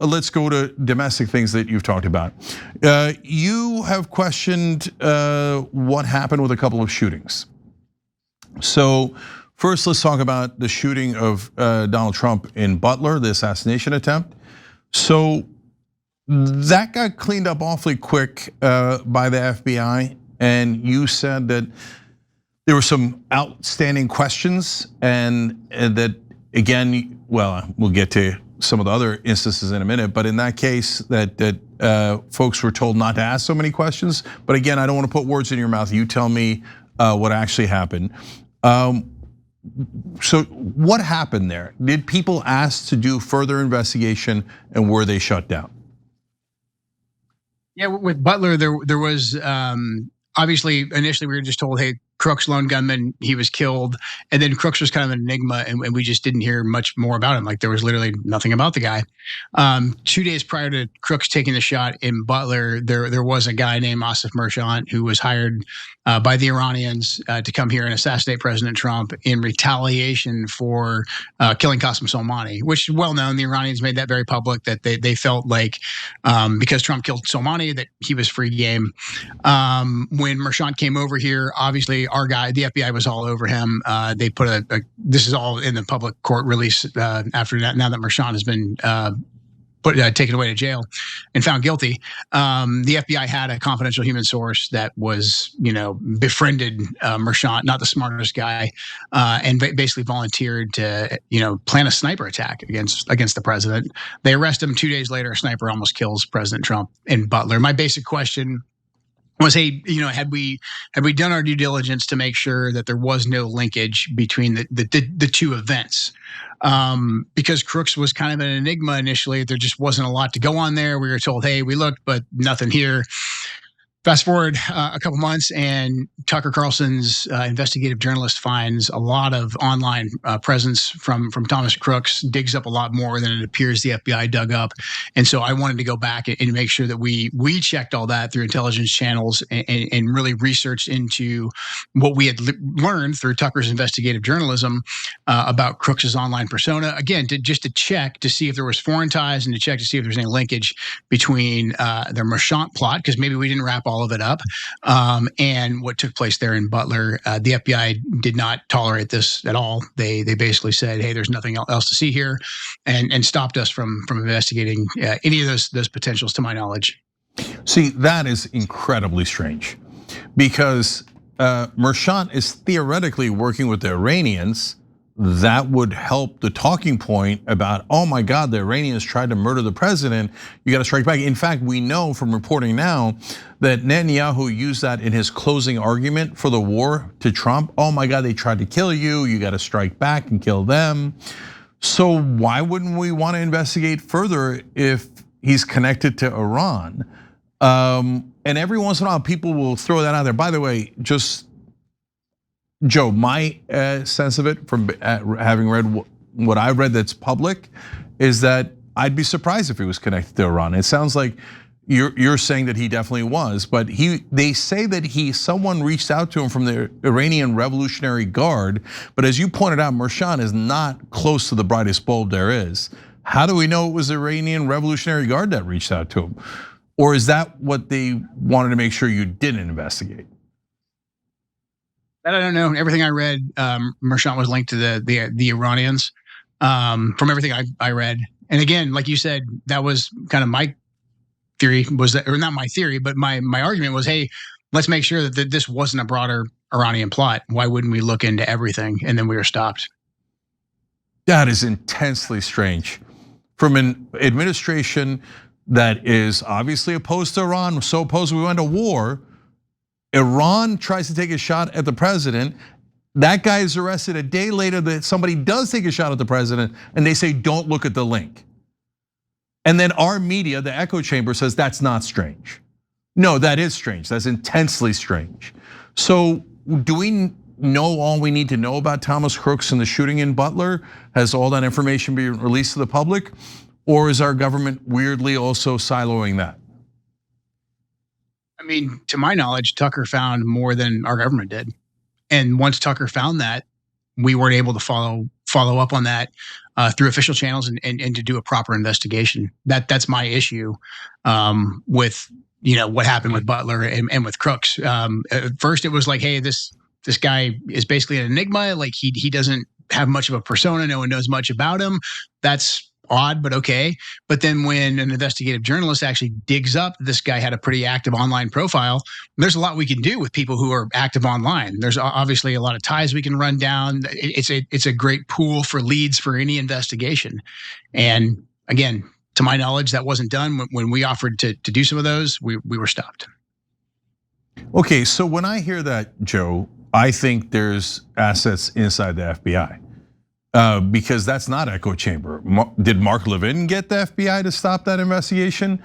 Let's go to domestic things that you've talked about. You have questioned what happened with a couple of shootings. So first, let's talk about the shooting of Donald Trump in Butler, the assassination attempt. So that got cleaned up awfully quick by the FBI, and you said that there were some outstanding questions, and that again, well, we'll get to some of the other instances in a minute, but in that case, that folks were told not to ask so many questions. But again, I don't want to put words in your mouth. You tell me what actually happened. So what happened there? Did people ask to do further investigation, and were they shut down? Yeah, with Butler, there was obviously initially we were just told, hey, Crook's lone gunman, he was killed, and then Crooks was kind of an enigma, and we just didn't hear much more about him. Like there was literally nothing about the guy. 2 days prior to Crooks taking the shot in Butler, there was a guy named Asif Merchant who was hired by the Iranians to come here and assassinate President Trump in retaliation for killing Qasem Soleimani, which is well known. The Iranians made that very public that they felt like because Trump killed Soleimani that he was free game. When Merchant came over here, obviously our guy, the FBI was all over him. They put this is all in the public court release after that. Now that Merchant has been taken away to jail and found guilty, the FBI had a confidential human source that was, befriended Merchant, not the smartest guy, and basically volunteered to, plan a sniper attack against the president. They arrest him 2 days later. A sniper almost kills President Trump in Butler. My basic question was, hey, had we done our due diligence to make sure that there was no linkage between the two events? Because Crooks was kind of an enigma initially. There just wasn't a lot to go on there. We were told, hey, we looked, but nothing here. Fast forward a couple months, and Tucker Carlson's investigative journalist finds a lot of online presence from Thomas Crooks, digs up a lot more than it appears the FBI dug up. And so I wanted to go back and make sure that we checked all that through intelligence channels and really researched into what we had learned through Tucker's investigative journalism about Crooks's online persona. Again, just to check to see if there was foreign ties and to check to see if there's any linkage between the Merchant plot, because maybe we didn't wrap all of it up, and what took place there in Butler. The FBI did not tolerate this at all. They basically said, hey, there's nothing else to see here, and stopped us from investigating any of those potentials, to my knowledge. See, that is incredibly strange, because Merchant is theoretically working with the Iranians. That would help the talking point about, oh my God, the Iranians tried to murder the president. You got to strike back. In fact, we know from reporting now that Netanyahu used that in his closing argument for the war to Trump. Oh my God, they tried to kill you. You got to strike back and kill them. So why wouldn't we want to investigate further if he's connected to Iran? And every once in a while, people will throw that out there. By the way, just Joe, my sense of it from having read what I read that's public is that I'd be surprised if he was connected to Iran. It sounds like you're saying that he definitely was, but they say that someone reached out to him from the Iranian Revolutionary Guard. But as you pointed out, Merchant is not close to the brightest bulb there is. How do we know it was the Iranian Revolutionary Guard that reached out to him? Or is that what they wanted to make sure you didn't investigate? That I don't know. Everything I read, Merchant was linked to the Iranians. From everything I read, and again, like you said, that was kind of my theory. Was that, or not my theory, but my argument was, hey, let's make sure that this wasn't a broader Iranian plot. Why wouldn't we look into everything? And then we were stopped. That is intensely strange from an administration that is obviously opposed to Iran. So opposed we went to war. Iran tries to take a shot at the president. That guy is arrested a day later that somebody does take a shot at the president, and they say, don't look at the link. And then our media, the echo chamber, says that's not strange. No, that is strange. That's intensely strange. So do we know all we need to know about Thomas Crooks and the shooting in Butler? Has all that information been released to the public? Or is our government weirdly also siloing that? I mean, to my knowledge, Tucker found more than our government did. And once Tucker found that, we weren't able to follow follow up on that through official channels and to do a proper investigation. That's my issue with what happened with Butler and with Crooks. At first, it was like, hey, this guy is basically an enigma. Like he doesn't have much of a persona. No one knows much about him. That's odd, but okay. But then when an investigative journalist actually digs up, this guy had a pretty active online profile. There's a lot we can do with people who are active online. There's obviously a lot of ties we can run down. It's a great pool for leads for any investigation. And again, to my knowledge, that wasn't done. When we offered to do some of those, we were stopped. Okay, so when I hear that, Joe, I think there's assets inside the FBI. Because that's not echo chamber. Did Mark Levin get the FBI to stop that investigation?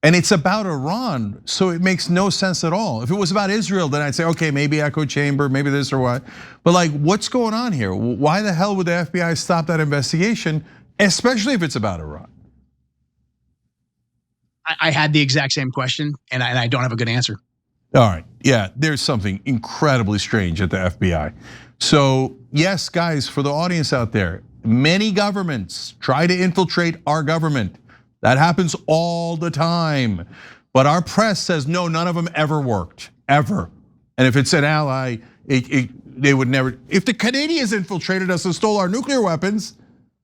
And it's about Iran, so it makes no sense at all. If it was about Israel, then I'd say, okay, maybe echo chamber, maybe this or what. But like, what's going on here? Why the hell would the FBI stop that investigation, especially if it's about Iran? I had the exact same question, and I don't have a good answer. All right, yeah, there's something incredibly strange at the FBI. So yes, guys, for the audience out there, many governments try to infiltrate our government. That happens all the time. But our press says, no, none of them ever worked, ever. And if it's an ally, they would never. If the Canadians infiltrated us and stole our nuclear weapons,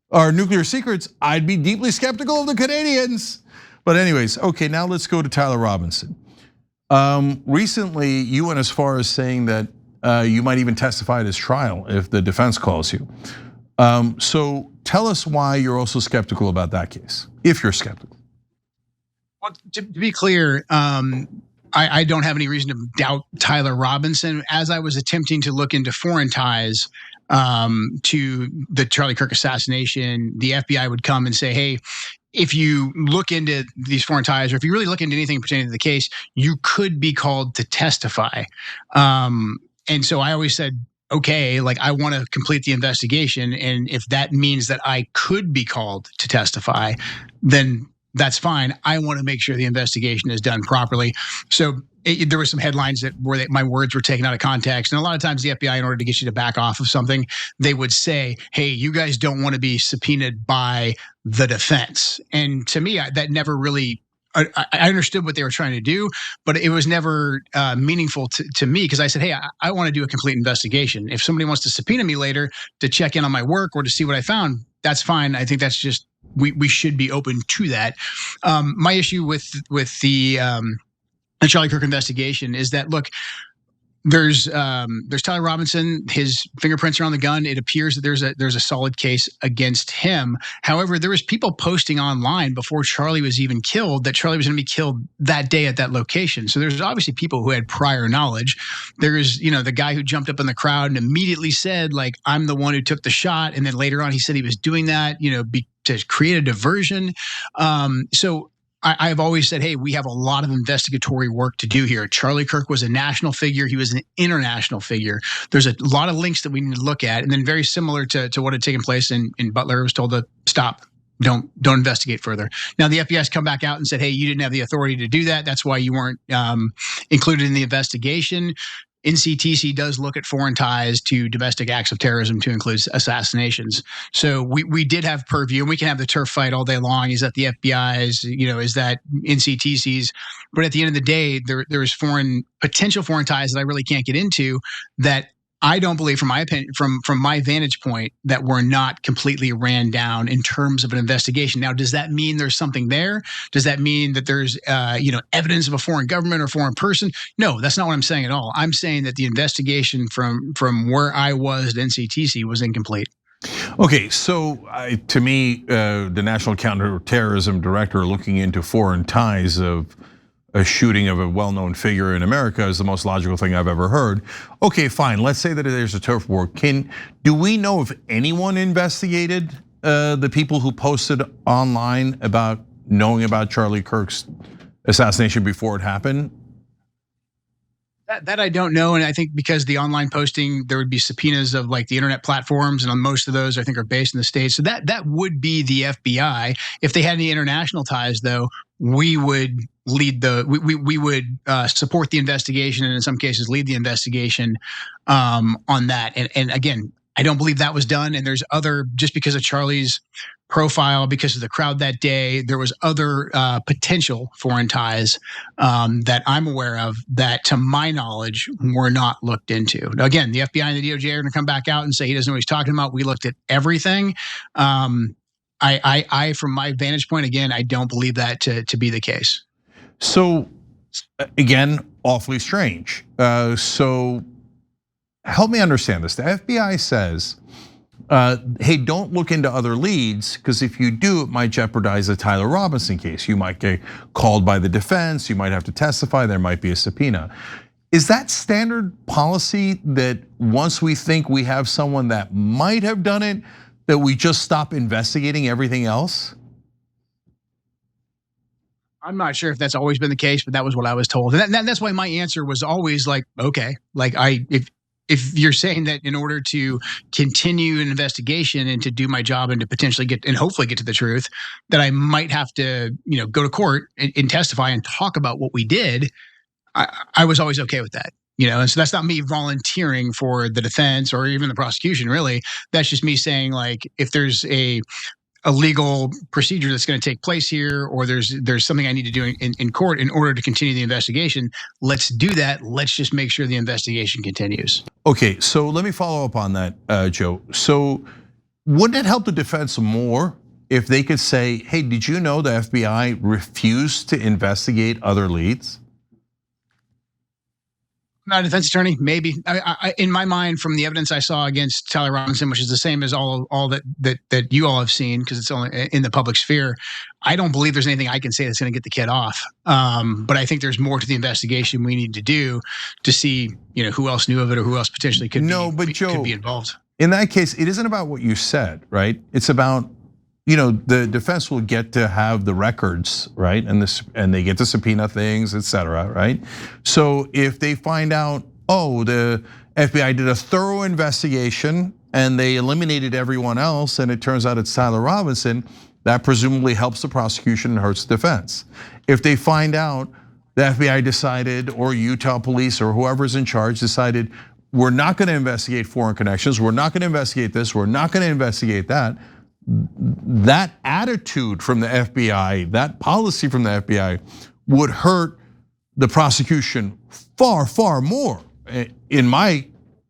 our nuclear secrets, I'd be deeply skeptical of the Canadians. But anyways, okay, now let's go to Tyler Robinson. Recently, you went as far as saying that you might even testify at his trial if the defense calls you. So tell us why you're also skeptical about that case, if you're skeptical. Well, to be clear, I don't have any reason to doubt Tyler Robinson. As I was attempting to look into foreign ties to the Charlie Kirk assassination, the FBI would come and say, hey, if you look into these foreign ties, or if you really look into anything pertaining to the case, you could be called to testify. And so I always said, okay, like I want to complete the investigation. And if that means that I could be called to testify, then that's fine. I want to make sure the investigation is done properly. So there were some headlines where my words were taken out of context. And a lot of times the FBI, in order to get you to back off of something, they would say, hey, you guys don't want to be subpoenaed by the defense. And to me, that never really, I understood what they were trying to do, but it was never meaningful to me, because I said, hey, I want to do a complete investigation. If somebody wants to subpoena me later to check in on my work or to see what I found, that's fine. I think that's just, we should be open to that. My issue with the Charlie Kirk investigation is that, look, there's Tyler Robinson. His fingerprints are on the gun. It appears that there's a solid case against him. However, there was people posting online before Charlie was even killed that Charlie was going to be killed that day at that location. So there's obviously people who had prior knowledge. There is, the guy who jumped up in the crowd and immediately said, like, I'm the one who took the shot. And then later on, he said he was doing that, to create a diversion. So I've always said, hey, we have a lot of investigatory work to do here. Charlie Kirk was a national figure. He was an international figure. There's a lot of links that we need to look at. And then very similar to what had taken place in Butler, was told to stop. Don't investigate further. Now the FBI's come back out and said, hey, you didn't have the authority to do that. That's why you weren't included in the investigation. NCTC does look at foreign ties to domestic acts of terrorism to include assassinations. So we did have purview, and we can have the turf fight all day long. Is that the FBI's, is that NCTC's? But at the end of the day, there's potential foreign ties that I really can't get into, that I don't believe, from my opinion, from my vantage point, that we're not completely ran down in terms of an investigation. Now, does that mean there's something there? Does that mean that there's evidence of a foreign government or foreign person? No, that's not what I'm saying at all. I'm saying that the investigation from where I was at NCTC was incomplete. Okay, so to me, the National Counterterrorism Director looking into foreign ties of a shooting of a well-known figure in America is the most logical thing I've ever heard. Okay, fine. Let's say that there's a turf war. Do we know if anyone investigated the people who posted online about knowing about Charlie Kirk's assassination before it happened? That I don't know, and I think because the online posting, there would be subpoenas of like the internet platforms, and on most of those, I think, are based in the States. So that would be the FBI. If they had any international ties, though, we would lead we would support the investigation, and in some cases lead the investigation on that. And again, I don't believe that was done. And there's other, just because of Charlie's profile, because of the crowd that day, there was other potential foreign ties that I'm aware of that, to my knowledge, were not looked into. Now, again, the FBI and the DOJ are going to come back out and say he doesn't know what he's talking about. We looked at everything. I, from my vantage point, again, I don't believe that to be the case. So, again, awfully strange. So help me understand this. The FBI says, hey, don't look into other leads, because if you do, it might jeopardize the Tyler Robinson case. You might get called by the defense, you might have to testify, there might be a subpoena. Is that standard policy that once we think we have someone that might have done it, that we just stop investigating everything else? I'm not sure if that's always been the case, but that was what I was told. And that's why my answer was always like, okay, like if you're saying that in order to continue an investigation and to do my job and to potentially get and hopefully get to the truth, that I might have to, go to court and testify and talk about what we did, I was always okay with that. And so that's not me volunteering for the defense or even the prosecution, really. That's just me saying, like, if there's a legal procedure that's going to take place here, or there's something I need to do in court in order to continue the investigation, let's do that. Let's just make sure the investigation continues. Okay, so let me follow up on that, Joe. So wouldn't it help the defense more if they could say, hey, did you know the FBI refused to investigate other leads? Not a defense attorney, maybe. In my mind, from the evidence I saw against Tyler Robinson, which is the same as all that you all have seen, because it's only in the public sphere, I don't believe there's anything I can say that's going to get the kid off. But I think there's more to the investigation we need to do to see, who else knew of it or who else potentially could be involved. In that case, it isn't about what you said, right? It's about, the defense will get to have the records, right? And they get to subpoena things, et cetera, right? So if they find out, oh, the FBI did a thorough investigation and they eliminated everyone else, and it turns out it's Tyler Robinson, that presumably helps the prosecution and hurts the defense. If they find out the FBI decided, or Utah police or whoever's in charge decided, we're not going to investigate foreign connections, we're not going to investigate this, we're not going to investigate that, that attitude from the FBI, that policy from the FBI would hurt the prosecution far, far more. In my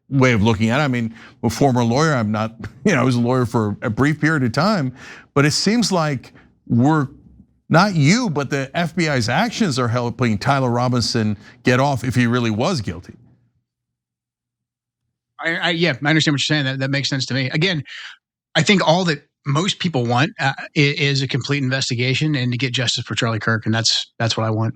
way of looking at it, I mean, a former lawyer, I'm not, I was a lawyer for a brief period of time, but it seems like we're, not you, but the FBI's actions are helping Tyler Robinson get off if he really was guilty. Yeah, I understand what you're saying. That makes sense to me. Again, I think all that most people want is a complete investigation and to get justice for Charlie Kirk, and that's what I want.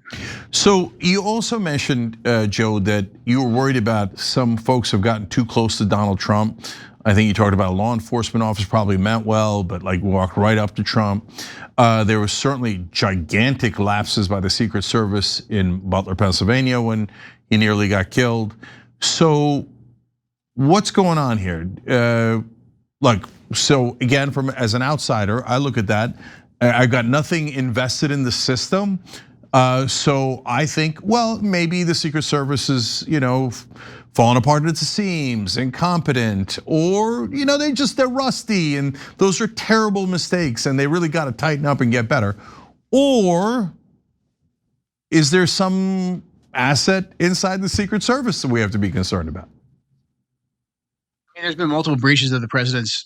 So you also mentioned, Joe, that you were worried about some folks have gotten too close to Donald Trump. I think you talked about a law enforcement officer probably meant well, but like walked right up to Trump. There was certainly gigantic lapses by the Secret Service in Butler, Pennsylvania, when he nearly got killed. So what's going on here? So again, as an outsider, I look at that. I've got nothing invested in the system. So I think, well, maybe the Secret Service is, falling apart at the seams, incompetent, or they're rusty, and those are terrible mistakes, and they really got to tighten up and get better. Or is there some asset inside the Secret Service that we have to be concerned about? There's been multiple breaches of the president's,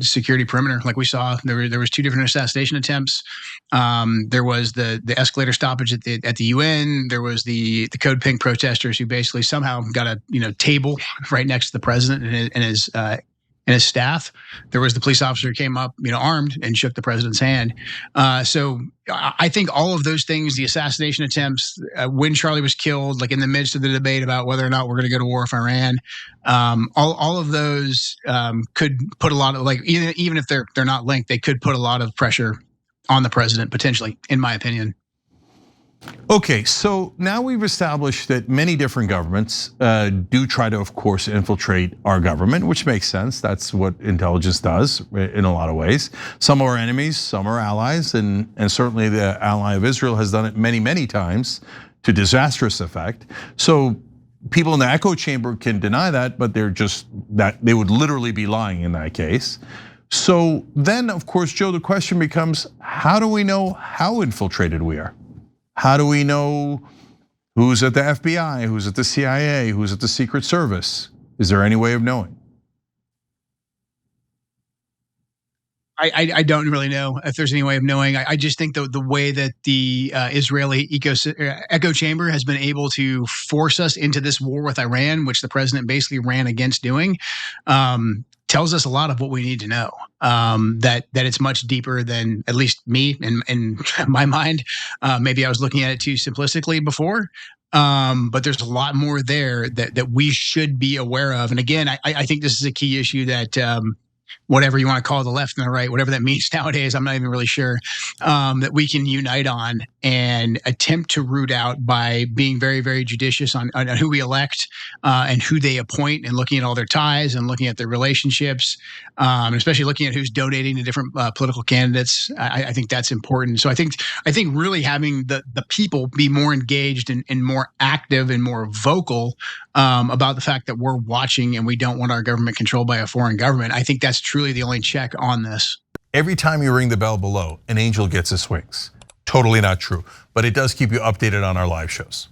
security perimeter. Like we saw, there was 2 different assassination attempts. There was the escalator stoppage at the UN. There was the Code Pink protesters who basically somehow got a table right next to the president and his staff. There was the police officer who came up, armed and shook the president's hand. So I think all of those things, the assassination attempts, when Charlie was killed, like in the midst of the debate about whether or not we're going to go to war with Iran, all of those could put a lot of, like, even if they're not linked, they could put a lot of pressure on the president potentially, in my opinion. Okay, so now we've established that many different governments do try to, of course, infiltrate our government, which makes sense. That's what intelligence does in a lot of ways. Some are enemies, some are allies, and certainly the ally of Israel has done it many, many times to disastrous effect. So people in the echo chamber can deny that, but they would literally be lying in that case. So then, of course, Joe, the question becomes, how do we know how infiltrated we are? How do we know who's at the FBI, who's at the CIA, who's at the Secret Service? Is there any way of knowing? I don't really know if there's any way of knowing. I just think the way that the Israeli echo chamber has been able to force us into this war with Iran, which the president basically ran against doing, tells us a lot of what we need to know. That it's much deeper than at least me in my mind. Maybe I was looking at it too simplistically before. But there's a lot more there that we should be aware of. And again, I think this is a key issue that whatever you want to call the left and the right, whatever that means nowadays, I'm not even really sure, that we can unite on and attempt to root out by being very, very judicious on who we elect and who they appoint, and looking at all their ties and looking at their relationships, and especially looking at who's donating to different political candidates. I think that's important. So I think really having the people be more engaged and more active and more vocal about the fact that we're watching and we don't want our government controlled by a foreign government. I think that's truly the only check on this. Every time you ring the bell below, an angel gets his wings. Totally not true, but it does keep you updated on our live shows.